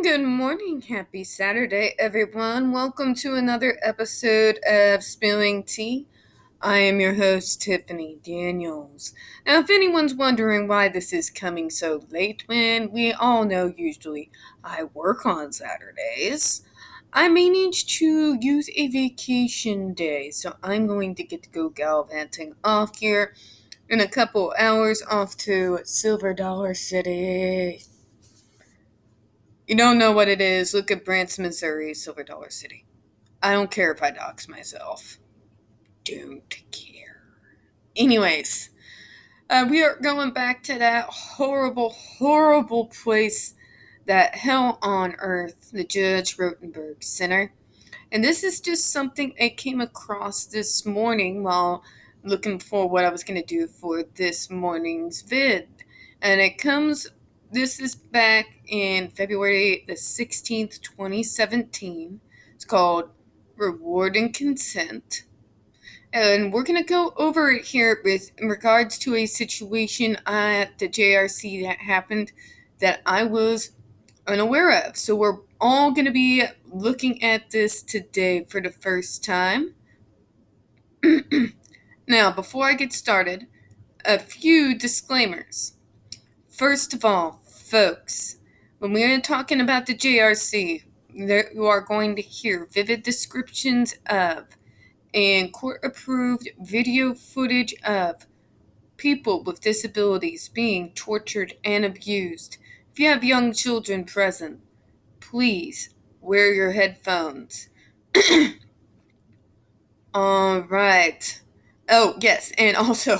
Good morning. Happy Saturday, everyone. Welcome to another episode of Spilling Tea. I am your host, Tiffany Daniels. Now, if anyone's wondering why this is coming so late, when we all know usually I work on Saturdays, I managed to use a vacation day, so I'm going to get to go gallivanting off here in a couple hours off to Silver Dollar City. You don't know what it is, look at Branson, Missouri, Silver Dollar City. I don't care if I dox myself. Don't care. Anyways, we are going back to that horrible, horrible place, that hell on earth, the Judge Rotenberg Center. And this is just something I came across this morning while looking for what I was going to do for this morning's vid. And this is back in February the 16th, 2017. It's called Reward and Consent. And we're going to go over it here in regards to a situation at the JRC that happened that I was unaware of. So we're all going to be looking at this today for the first time. Now, before I get started, a few disclaimers. First of all, folks, when we're talking about the JRC, you are going to hear vivid descriptions of and court-approved video footage of people with disabilities being tortured and abused. If you have young children present, please wear your headphones. All right. Oh, yes, and also,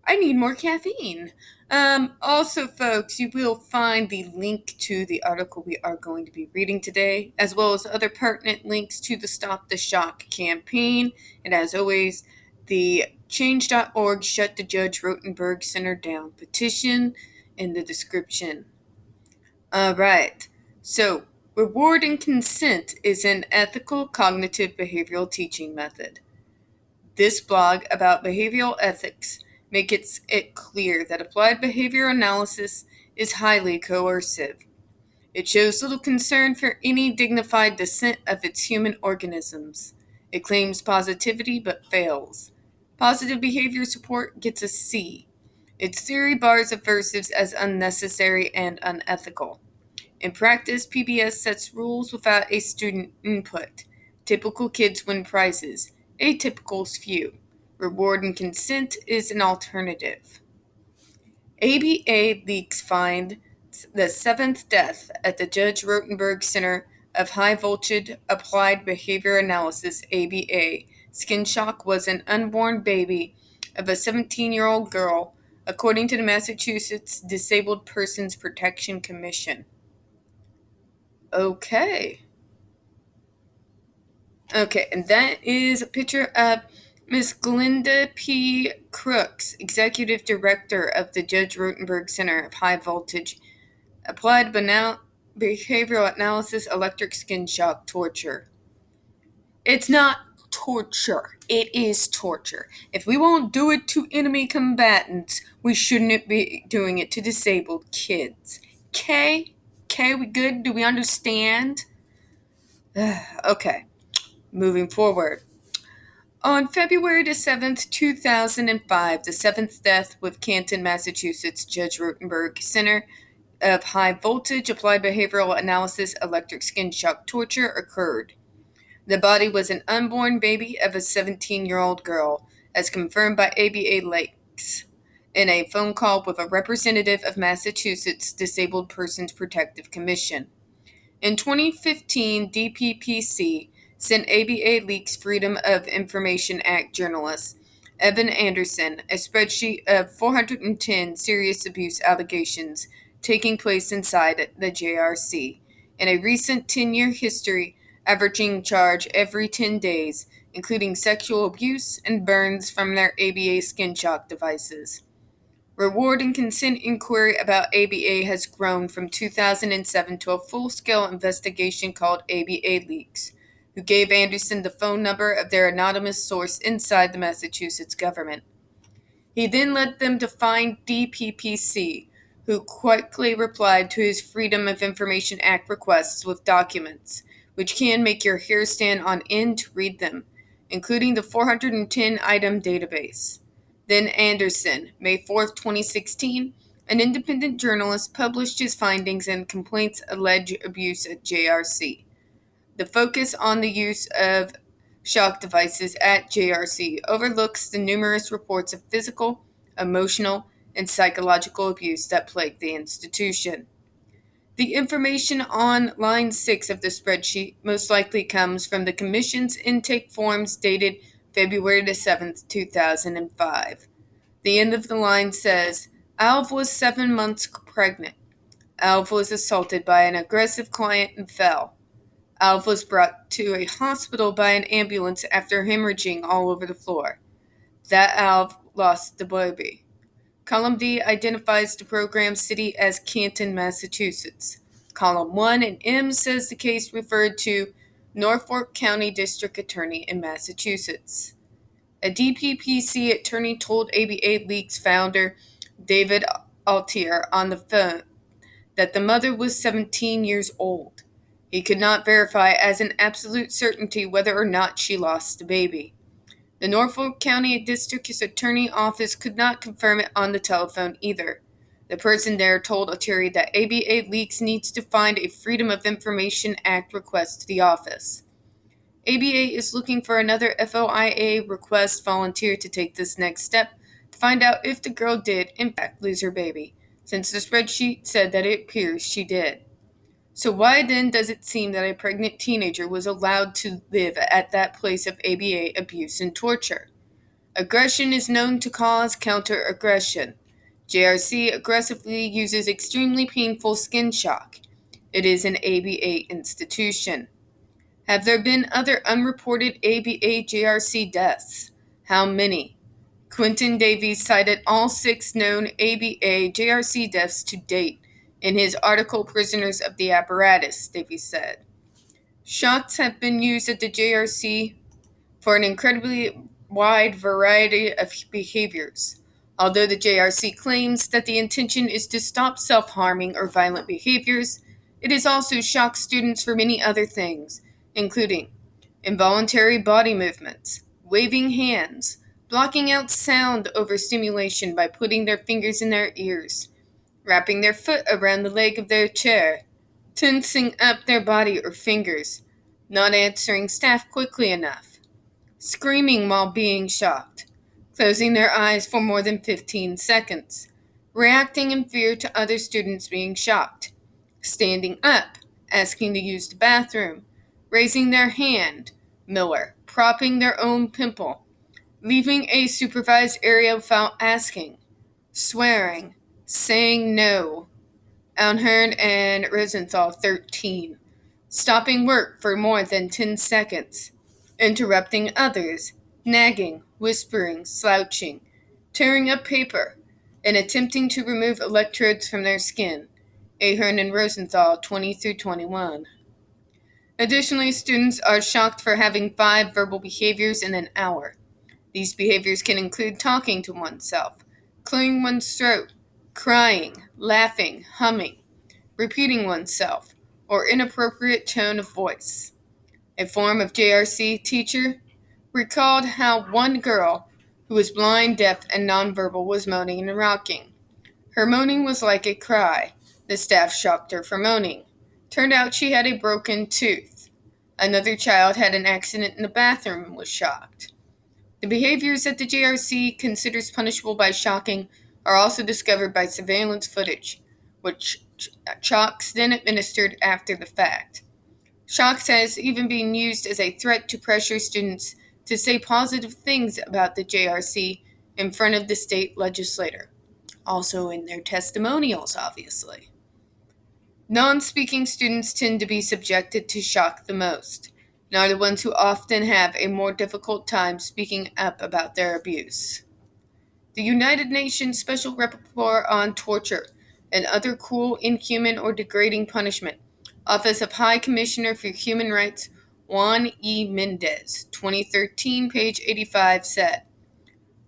I need more caffeine. Also, folks, you will find the link to the article we are going to be reading today, as well as other pertinent links to the Stop the Shock campaign, and as always, the change.org Shut the Judge Rotenberg Center Down petition in the description. Alright, so reward and consent is an ethical cognitive behavioral teaching method. This blog about behavioral ethics makes it clear that applied behavior analysis is highly coercive. It shows little concern for any dignified dissent of its human organisms. It claims positivity but fails. Positive behavior support gets a C. Its theory bars aversives as unnecessary and unethical. In practice, PBS sets rules without a student input. Typical kids win prizes. Atypicals few. Reward and consent is an alternative. ABA leaks find the seventh death at the Judge Rotenberg Center of High Voltage Applied Behavior Analysis, ABA. Skin shock was an unborn baby of a 17-year-old girl, according to the Massachusetts Disabled Persons Protection Commission. Okay, and that is a picture of Ms. Glinda P. Crooks, Executive Director of the Judge Rotenberg Center of High Voltage Applied Behavioral Analysis Electric Skin Shock Torture. It's not torture. It is torture. If we won't do it to enemy combatants, we shouldn't be doing it to disabled kids. Okay, we good? Do we understand? Okay, moving forward. On February the 7th, 2005, the seventh death with Canton, Massachusetts Judge Rotenberg Center of High Voltage Applied Behavioral Analysis Electric Skin Shock Torture occurred. The body was an unborn baby of a 17-year-old girl, as confirmed by ABA Lakes in a phone call with a representative of Massachusetts Disabled Persons Protective Commission. In 2015, DPPC sent ABA Leaks Freedom of Information Act journalist Evan Anderson a spreadsheet of 410 serious abuse allegations taking place inside the JRC in a recent 10-year history, averaging charge every 10 days, including sexual abuse and burns from their ABA skin shock devices. Reward and consent inquiry about ABA has grown from 2007 to a full-scale investigation called ABA Leaks, who gave Anderson the phone number of their anonymous source inside the Massachusetts government. He then led them to find DPPC, who quickly replied to his Freedom of Information Act requests with documents, which can make your hair stand on end to read them, including the 410-item database. Then Anderson, May 4, 2016, an independent journalist, published his findings and complaints alleged abuse at JRC. The focus on the use of shock devices at JRC overlooks the numerous reports of physical, emotional, and psychological abuse that plague the institution. The information on line 6 of the spreadsheet most likely comes from the Commission's intake forms dated February 7, 2005. The end of the line says, Alv was 7 months pregnant. Alv was assaulted by an aggressive client and fell. Alv was brought to a hospital by an ambulance after hemorrhaging all over the floor. That Alv lost the baby. Column D identifies the program city as Canton, Massachusetts. Column 1 and M says the case referred to Norfolk County District Attorney in Massachusetts. A DPPC attorney told ABA Leaks founder David Altier on the phone that the mother was 17 years old. He could not verify as an absolute certainty whether or not she lost the baby. The Norfolk County District Attorney Office could not confirm it on the telephone either. The person there told Altieri that ABA Leaks needs to find a Freedom of Information Act request to the office. ABA is looking for another FOIA request volunteer to take this next step to find out if the girl did, in fact, lose her baby, since the spreadsheet said that it appears she did. So why then does it seem that a pregnant teenager was allowed to live at that place of ABA abuse and torture? Aggression is known to cause counter-aggression. JRC aggressively uses extremely painful skin shock. It is an ABA institution. Have there been other unreported ABA JRC deaths? How many? Quentin Davies cited all 6 known ABA JRC deaths to date in his article Prisoners of the Apparatus, Davies said. Shocks have been used at the JRC for an incredibly wide variety of behaviors. Although the JRC claims that the intention is to stop self-harming or violent behaviors, it has also shocked students for many other things, including involuntary body movements, waving hands, blocking out sound overstimulation by putting their fingers in their ears, wrapping their foot around the leg of their chair, tensing up their body or fingers, not answering staff quickly enough, screaming while being shocked, closing their eyes for more than 15 seconds, reacting in fear to other students being shocked, standing up, asking to use the bathroom, raising their hand, Miller, propping their own pimple, leaving a supervised area without asking, swearing, saying no, Alhern and Rosenthal 13, stopping work for more than 10 seconds, interrupting others, nagging, whispering, slouching, tearing up paper, and attempting to remove electrodes from their skin, Ahern and Rosenthal 20-21. Additionally, students are shocked for having 5 verbal behaviors in an hour. These behaviors can include talking to oneself, clearing one's throat, crying, laughing, humming, repeating oneself, or inappropriate tone of voice. A former JRC teacher recalled how one girl, who was blind, deaf, and nonverbal, was moaning and rocking. Her moaning was like a cry. The staff shocked her for moaning. Turned out she had a broken tooth. Another child had an accident in the bathroom and was shocked. The behaviors that the JRC considers punishable by shocking are also discovered by surveillance footage, which Shocks then administered after the fact. Shocks has even been used as a threat to pressure students to say positive things about the JRC in front of the state legislator, also in their testimonials, obviously. Non-speaking students tend to be subjected to shock the most, and are the ones who often have a more difficult time speaking up about their abuse. The United Nations Special Rapporteur on Torture and Other Cruel, Inhuman, or Degrading Punishment, Office of High Commissioner for Human Rights Juan E. Mendez, 2013, page 85, said,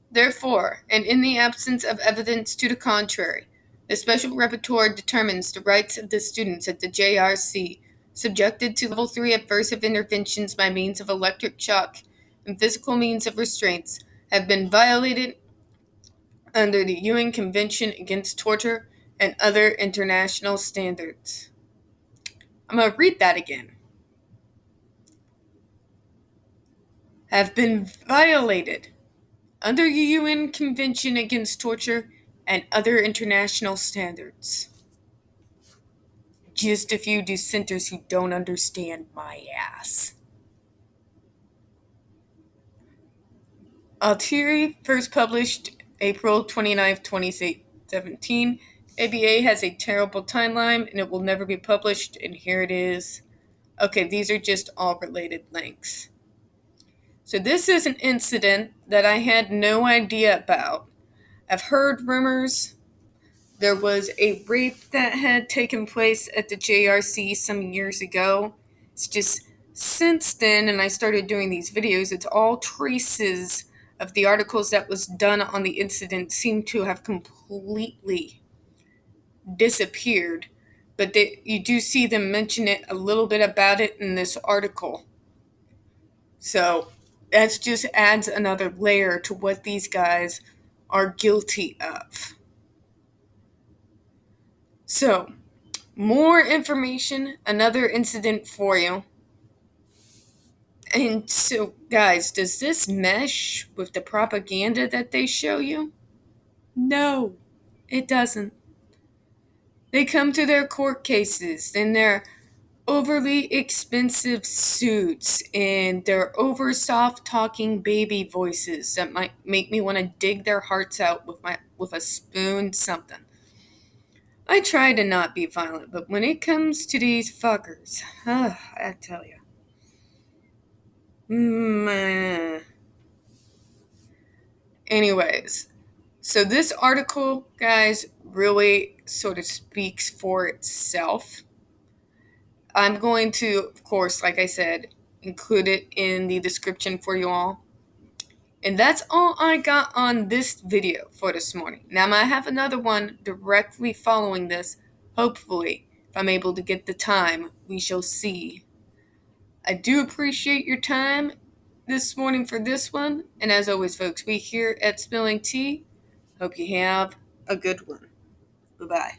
Therefore, and in the absence of evidence to the contrary, The special rapporteur determines the rights of the students at the JRC subjected to Level 3 adversive interventions by means of electric shock and physical means of restraints have been violated under the UN Convention Against Torture and other international standards. I'm going to read that again. Have been violated under the UN Convention Against Torture and other international standards. Just a few dissenters who don't understand my ass. Altieri first published April 29, 2017. ABA has a terrible timeline and it will never be published, and here it is. Okay, these are just all related links. So this is an incident that I had no idea about. I've heard rumors. There was a rape that had taken place at the JRC some years ago. It's just since then, and I started doing these videos, it's all traces of the articles that was done on the incident seem to have completely disappeared. But you do see them mention it a little bit about it in this article. So that just adds another layer to what these guys are guilty of. So, more information, another incident for you. And so, guys, does this mesh with the propaganda that they show you? No, it doesn't. They come to their court cases in their overly expensive suits and their over soft talking baby voices that might make me want to dig their hearts out with a spoon something. I try to not be violent, but when it comes to these fuckers, I tell you. Anyways, so this article, guys, really sort of speaks for itself. I'm going to, of course, like I said, include it in the description for you all. And that's all I got on this video for this morning. Now, I might have another one directly following this. Hopefully, if I'm able to get the time, we shall see. I do appreciate your time this morning for this one. And as always, folks, we here at Spilling Tea hope you have a good one. Bye-bye.